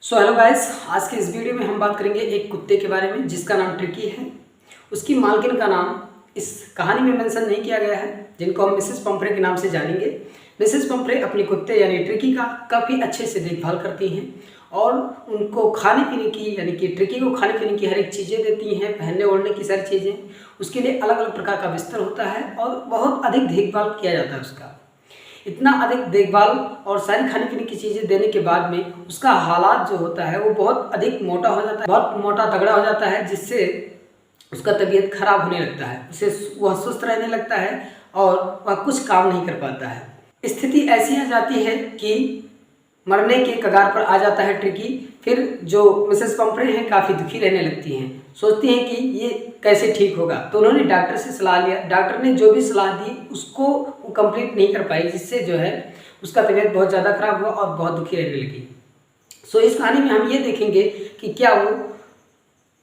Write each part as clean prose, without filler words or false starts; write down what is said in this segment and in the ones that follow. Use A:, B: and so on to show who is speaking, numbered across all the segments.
A: Hello guys, आज के इस वीडियो में हम बात करेंगे एक कुत्ते के बारे में जिसका नाम ट्रिकी है। उसकी मालकिन का नाम इस कहानी में मेंशन नहीं किया गया है, जिनको हम मिसेस पंफ्रे के नाम से जानेंगे। मिसेस पंफ्रे अपने कुत्ते यानी ट्रिकी का काफ़ी अच्छे से देखभाल करती हैं और उनको खाने पीने की यानी कि ट्रिकी को खाने पीने की हर एक चीज़ें देती हैं, पहनने ओढ़ने की सारी चीज़ें। उसके लिए अलग अलग प्रकार का बिस्तर होता है और बहुत अधिक देखभाल किया जाता है उसका। इतना अधिक देखभाल और सारी खाने पीने की चीज़ें देने के बाद में उसका हालात जो होता है वो बहुत अधिक मोटा हो जाता है, बहुत मोटा तगड़ा हो जाता है, जिससे उसका तबीयत खराब होने लगता है, उसे वह सुस्त रहने लगता है और वह कुछ काम नहीं कर पाता है। स्थिति ऐसी आ जाती है कि मरने के कगार पर आ जाता है ट्रिकी। फिर जो मिसेस पंफ्रे हैं काफ़ी दुखी रहने लगती हैं, सोचती हैं कि ये कैसे ठीक होगा। तो उन्होंने डॉक्टर से सलाह लिया। डॉक्टर ने जो भी सलाह दी उसको वो कंप्लीट नहीं कर पाई, जिससे जो है उसका तबीयत बहुत ज़्यादा खराब हुआ और बहुत दुखी रहने लगी। सो इस कहानी में हम ये देखेंगे कि क्या वो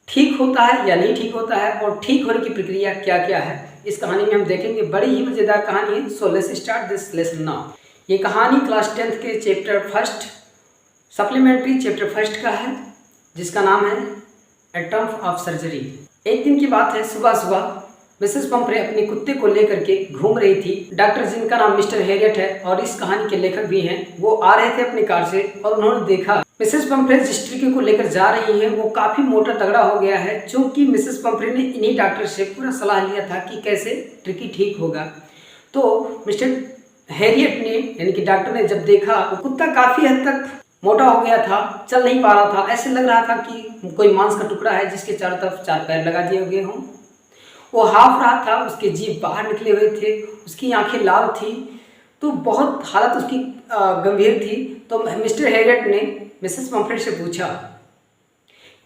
A: ठीक होता है या नहीं ठीक होता है और ठीक होने की प्रक्रिया क्या क्या है। इस कहानी में हम देखेंगे, बड़ी ही मज़ेदार कहानी है। So let's start this lesson now. ये कहानी क्लास 10th के chapter first supplementary chapter first का है, जिसका नाम है ए ट्रम्प ऑफ सर्जरी। एक दिन की बात है, सुबह सुबह मिसेस पंफ्रे अपने कुत्ते को लेकर के घूम रही थी। डॉक्टर जिनका नाम मिस्टर हैरियट है और इस कहानी के लेखक भी हैं, वो आ रहे थे अपनी कार से और उन्होंने देखा मिसेस पंफ्रे जिस ट्रिकी को लेकर जा रही हैं वो काफ़ी मोटा तगड़ा हो गया है। चूँकि मिसेस पंफ्रे ने इन्हीं डॉक्टर से पूरा सलाह लिया था कि कैसे ट्रिकी ठीक होगा। तो मिस्टर हैरियट ने यानी कि डॉक्टर ने जब देखा वो कुत्ता काफ़ी हद तक मोटा हो गया था, चल नहीं पा रहा था, ऐसे लग रहा था कि कोई मांस का टुकड़ा है जिसके चारों तरफ 4 पैर लगा दिए गए हों। वो हाफ रहा था, उसके जीभ बाहर निकले हुए थे, उसकी आंखें लाल थी, तो बहुत हालत उसकी गंभीर थी। तो मिस्टर हैरियट ने मिसेस पंफ्रे से पूछा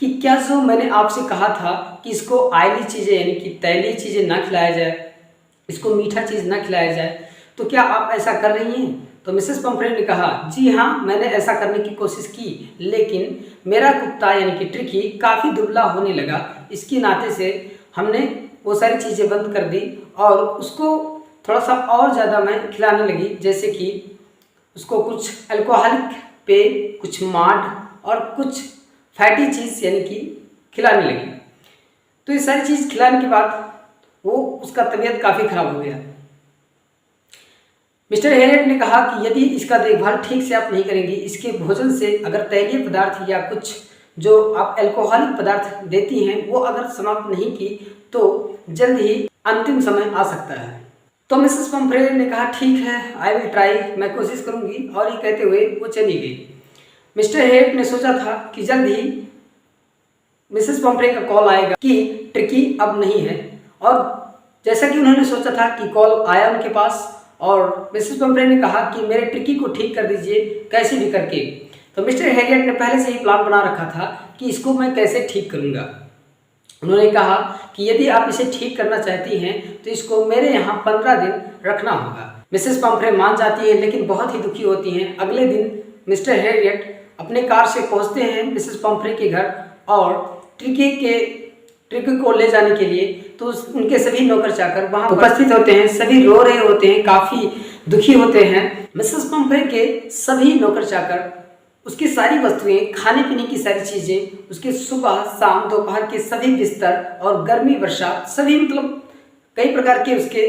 A: कि क्या जो मैंने आपसे कहा था कि इसको ऑयली चीज़ें यानी कि तैलीय चीज़ें ना खिलाया जाए, इसको मीठा चीज़ ना खिलाया जाए, तो क्या आप ऐसा कर रही हैं? तो मिसेस पंफ्रे ने कहा, जी हाँ, मैंने ऐसा करने की कोशिश की, लेकिन मेरा कुत्ता यानी कि ट्रिकी काफ़ी दुबला होने लगा। इसके नाते से हमने वो सारी चीज़ें बंद कर दी और उसको थोड़ा सा और ज़्यादा मैं खिलाने लगी, जैसे कि उसको कुछ अल्कोहलिक पेय, कुछ माड और कुछ फैटी चीज़ यानी कि खिलाने लगी। तो ये सारी चीज़ खिलाने के बाद वो उसका तबीयत काफ़ी खराब हो गया। मिस्टर हैरियट ने कहा कि यदि इसका देखभाल ठीक से आप नहीं करेंगी, इसके भोजन से अगर तैलीय पदार्थ या कुछ जो आप अल्कोहलिक पदार्थ देती हैं वो अगर समाप्त नहीं की तो जल्द ही अंतिम समय आ सकता है। तो मिसेस पंफ्रे ने कहा, ठीक है, आई विल ट्राई, मैं कोशिश करूंगी, और ये कहते हुए वो चली गई। मिस्टर हैरियट ने सोचा था कि जल्द ही मिसेस पंफ्रे का कॉल आएगा कि ट्रिकी अब नहीं है, और जैसा कि उन्होंने सोचा था कि कॉल आया उनके पास और मिसेस पंफ्रे ने कहा कि मेरे ट्रिकी को ठीक कर दीजिए कैसे भी करके। तो मिस्टर हैरियट ने पहले से ही प्लान बना रखा था कि इसको मैं कैसे ठीक करूँगा। उन्होंने कहा कि यदि आप इसे ठीक करना चाहती हैं तो इसको मेरे यहाँ 15 दिन रखना होगा। मिसेस पंफ्रे मान जाती है, लेकिन बहुत ही दुखी होती हैं। अगले दिन मिस्टर हैरियट अपने कार से पहुँचते हैं मिसेस पंफ्रे के घर और ट्रिकी को ले जाने के लिए। तो उनके सभी नौकर चाकर वहाँ उपस्थित होते हैं, सभी रो रहे होते हैं, काफ़ी दुखी होते हैं। मिसेस पंफ्रे के सभी नौकर चाकर उसकी सारी वस्तुएं, खाने पीने की सारी चीज़ें, उसके सुबह शाम दोपहर के सभी बिस्तर और गर्मी बरसात सभी, मतलब कई प्रकार के उसके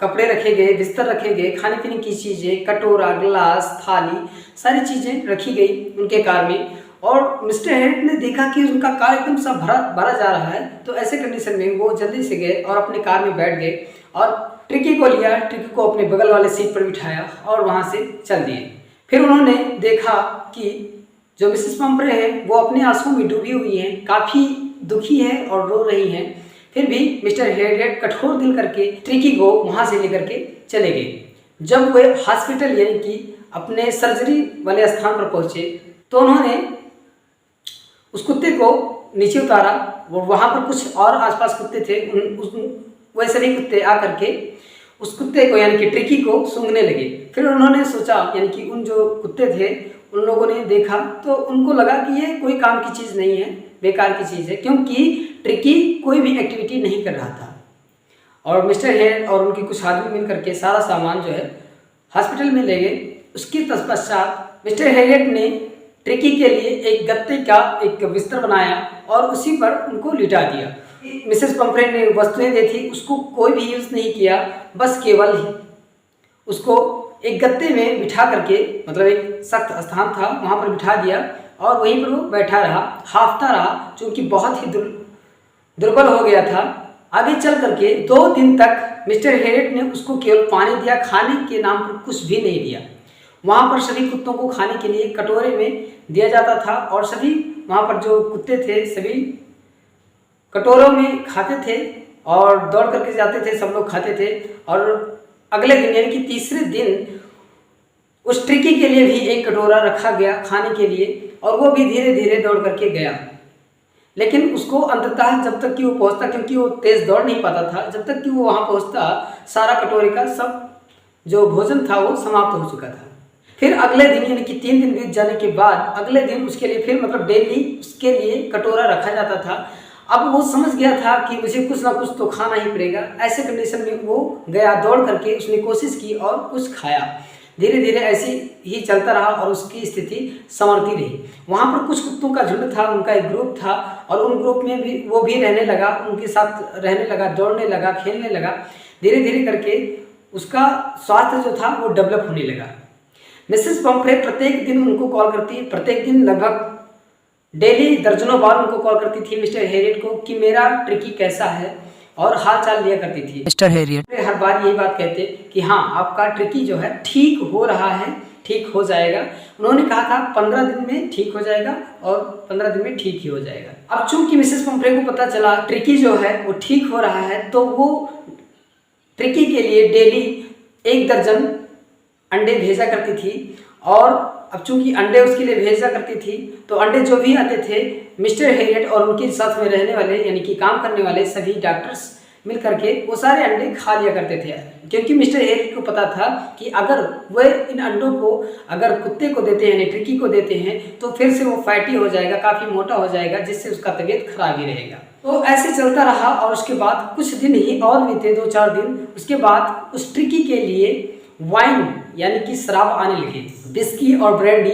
A: कपड़े रखे गए, बिस्तर रखे गए, खाने पीने की चीज़ें, कटोरा, गिलास, थाली, सारी चीज़ें रखी गई उनके कार में। और मिस्टर हैरियट ने देखा कि उनका कार एकदम सा भरा जा रहा है। तो ऐसे कंडीशन में वो जल्दी से गए और अपने कार में बैठ गए और ट्रिकी को लिया, ट्रिकी को अपने बगल वाले सीट पर बिठाया और वहाँ से चल दिए। फिर उन्होंने देखा कि जो मिसेस पंफ्रे है वो अपने आंसुओं में डूबी हुई हैं, काफ़ी दुखी है और रो रही हैं। फिर भी मिस्टर हैरियट कठोर दिल करके ट्रिकी को वहाँ से लेकर के चले गए। जब वे हॉस्पिटल यानी कि अपने सर्जरी वाले स्थान पर पहुँचे तो उन्होंने उस कुत्ते को नीचे उतारा। वहाँ पर कुछ और आसपास कुत्ते थे, वह सभी कुत्ते आकर के उस कुत्ते को यानी कि ट्रिकी को सूंघने लगे। फिर उन्होंने सोचा, यानी कि उन जो कुत्ते थे उन लोगों ने देखा तो उनको लगा कि ये कोई काम की चीज़ नहीं है, बेकार की चीज़ है, क्योंकि ट्रिकी कोई भी एक्टिविटी नहीं कर रहा था। और मिस्टर हैरियट और उनके कुछ आदमी मिल करके सारा सामान जो है हॉस्पिटल में ले गए। उसके तत्पश्चात मिस्टर हैरियट ने ट्रिकी के लिए एक गत्ते का एक बिस्तर बनाया और उसी पर उनको लिटा दिया। मिसेस पंफ्रे ने वस्तुएं दी थी, उसको कोई भी यूज़ नहीं किया, बस केवल ही उसको एक गत्ते में बिठा करके, मतलब एक सख्त स्थान था वहाँ पर बिठा दिया और वहीं पर वो बैठा रहा, हाफता रहा, चूँकि बहुत ही दुर्बल हो गया था। आगे चल करके 2 दिन तक मिस्टर हेरियट ने उसको केवल पानी दिया, खाने के नाम पर कुछ भी नहीं दिया। वहाँ पर सभी कुत्तों को खाने के लिए कटोरे में दिया जाता था और सभी वहाँ पर जो कुत्ते थे सभी कटोरों में खाते थे और दौड़ करके जाते थे, सब लोग खाते थे। और अगले दिन यानी कि तीसरे दिन उस ट्रिकी के लिए भी एक कटोरा रखा गया खाने के लिए और वो भी धीरे धीरे दौड़ करके गया। लेकिन उसको अंततः जब तक कि वो पहुंचता, क्योंकि वो तेज़ दौड़ नहीं पाता था, जब तक कि वो वहाँ पहुंचता सारा कटोरे का सब जो भोजन था वो समाप्त हो चुका था। फिर अगले दिन यानी कि 3 दिन बीत जाने के बाद अगले दिन उसके लिए फिर मतलब डेली उसके लिए कटोरा रखा जाता था। अब वो समझ गया था कि मुझे कुछ ना कुछ तो खाना ही पड़ेगा। ऐसे कंडीशन में वो गया, दौड़ करके उसने कोशिश की और कुछ खाया। धीरे धीरे ऐसे ही चलता रहा और उसकी स्थिति संवरती रही। वहाँ पर कुछ कुत्तों का झुंड था, उनका एक ग्रुप था और उन ग्रुप में भी वो भी रहने लगा, उनके साथ रहने लगा, दौड़ने लगा, खेलने लगा। धीरे धीरे करके उसका स्वास्थ्य जो था वो डेवलप होने लगा। मिसेस पंफ्रे प्रत्येक दिन उनको कॉल करती, प्रत्येक दिन लगभग डेली दर्जनों बार उनको कॉल करती थी मिस्टर हेरियट को कि मेरा ट्रिकी कैसा है और हाल चाल लिया करती थी। मिस्टर हेरियट हर बार यही बात कहते कि हाँ आपका ट्रिकी जो है ठीक हो रहा है, ठीक हो जाएगा। उन्होंने कहा था 15 दिन में ठीक हो जाएगा और 15 दिन में ठीक ही हो जाएगा। अब चूंकि मिसेस पंफ्रे को पता चला ट्रिकी जो है वो ठीक हो रहा है, तो वो ट्रिकी के लिए डेली 1 दर्जन अंडे भेजा करती थी। और अब चूंकि अंडे उसके लिए भेजा करती थी तो अंडे जो भी आते थे मिस्टर हेरियट और उनके साथ में रहने वाले यानी कि काम करने वाले सभी डॉक्टर्स मिल करके वो सारे अंडे खा लिया करते थे, क्योंकि मिस्टर हेरियट को पता था कि अगर वे इन अंडों को अगर कुत्ते को देते हैं, ट्रिकी को देते हैं, तो फिर से वो फैटी हो जाएगा, काफ़ी मोटा हो जाएगा, जिससे उसका तबीयत खराब ही रहेगा। तो ऐसे चलता रहा और उसके बाद कुछ दिन ही और बीते, 2-4 दिन। उसके बाद उस ट्रिकी के लिए वाइन यानी कि शराब आने लगे, विस्की और ब्रांडी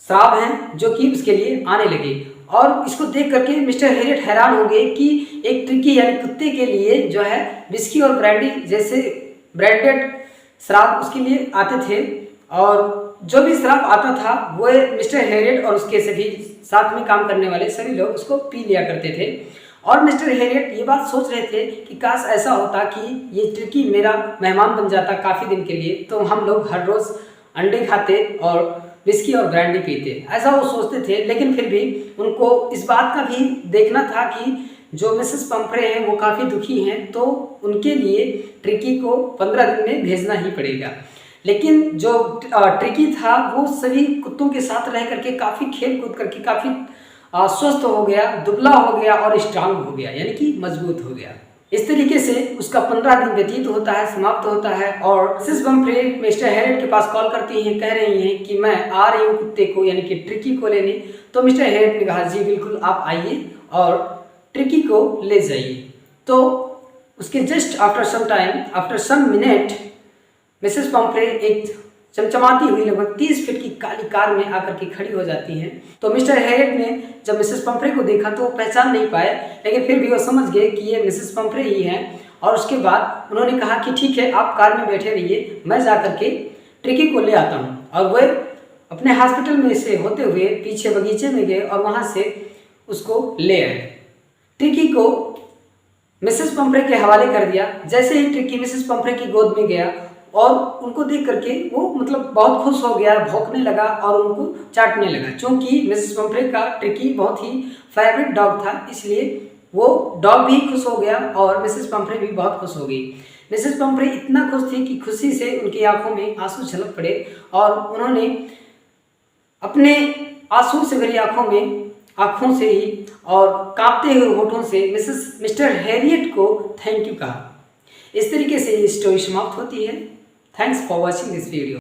A: शराब हैं जो कि उसके लिए आने लगे। और इसको देख करके मिस्टर हेरियट हैरान हो गए कि एक ट्रिकी यानी कुत्ते के लिए जो है विस्की और ब्रांडी जैसे ब्रांडेड शराब उसके लिए आते थे। और जो भी शराब आता था वो मिस्टर हेरियट और उसके सभी साथ में काम करने वाले सभी लोग उसको पी लिया करते थे। और मिस्टर हेरियट ये बात सोच रहे थे कि काश ऐसा होता कि ये ट्रिकी मेरा मेहमान बन जाता काफ़ी दिन के लिए, तो हम लोग हर रोज़ अंडे खाते और विस्की और ब्रांडी पीते, ऐसा वो सोचते थे। लेकिन फिर भी उनको इस बात का भी देखना था कि जो मिसेस पंफ्रे हैं वो काफ़ी दुखी हैं, तो उनके लिए ट्रिकी को 15 दिन में भेजना ही पड़ेगा। लेकिन जो ट्रिकी था वो सभी कुत्तों के साथ रह करके काफ़ी खेल कूद करके काफ़ी स्वस्थ हो गया, दुबला हो गया और स्ट्रांग हो गया, यानी कि मजबूत हो गया। इस तरीके से उसका 15 दिन व्यतीत होता है, समाप्त होता है। और मिसेस पंफ्रे मिस्टर हेरियट के पास कॉल करती हैं, कह रही हैं कि मैं आ रही हूँ कुत्ते को यानी कि ट्रिकी को लेने। तो मिस्टर हेरियट ने कहा जी बिल्कुल आप आइए और ट्रिकी को ले जाइए। तो उसके just after some time, after some minute, Mrs Pomfrey एक चमचमाती हुई लगभग 30 फीट की काली कार में आकर के खड़ी हो जाती हैं। तो मिस्टर हेरियट ने जब मिसेस पंफ्रे को देखा तो वो पहचान नहीं पाए, लेकिन फिर भी वो समझ गए कि ये मिसेस पंफ्रे ही हैं। और उसके बाद उन्होंने कहा कि ठीक है आप कार में बैठे रहिए, मैं जा करके ट्रिकी को ले आता हूँ। और वह अपने हॉस्पिटल में से होते हुए पीछे बगीचे में गए और वहाँ से उसको ले आए। ट्रिकी को मिसेस पंफ्रे के हवाले कर दिया। जैसे ही ट्रिकी मिसेस पंफ्रे की गोद में गया और उनको देख करके वो मतलब बहुत खुश हो गया, भौंकने लगा और उनको चाटने लगा। क्योंकि मिसेस पंफ्रे का ट्रिकी बहुत ही फेवरेट डॉग था, इसलिए वो डॉग भी खुश हो गया और मिसेस पंफ्रे भी बहुत खुश हो गई। मिसेस पंफ्रे इतना खुश थी कि खुशी से उनकी आंखों में आंसू छलक पड़े और उन्होंने अपने आंसू से भरी आंखों से ही और कांपते हुए होठों से मिस्टर हेरियट को थैंक यू कहा। इस तरीके से ये स्टोरी समाप्त होती है। Thanks for watching this video.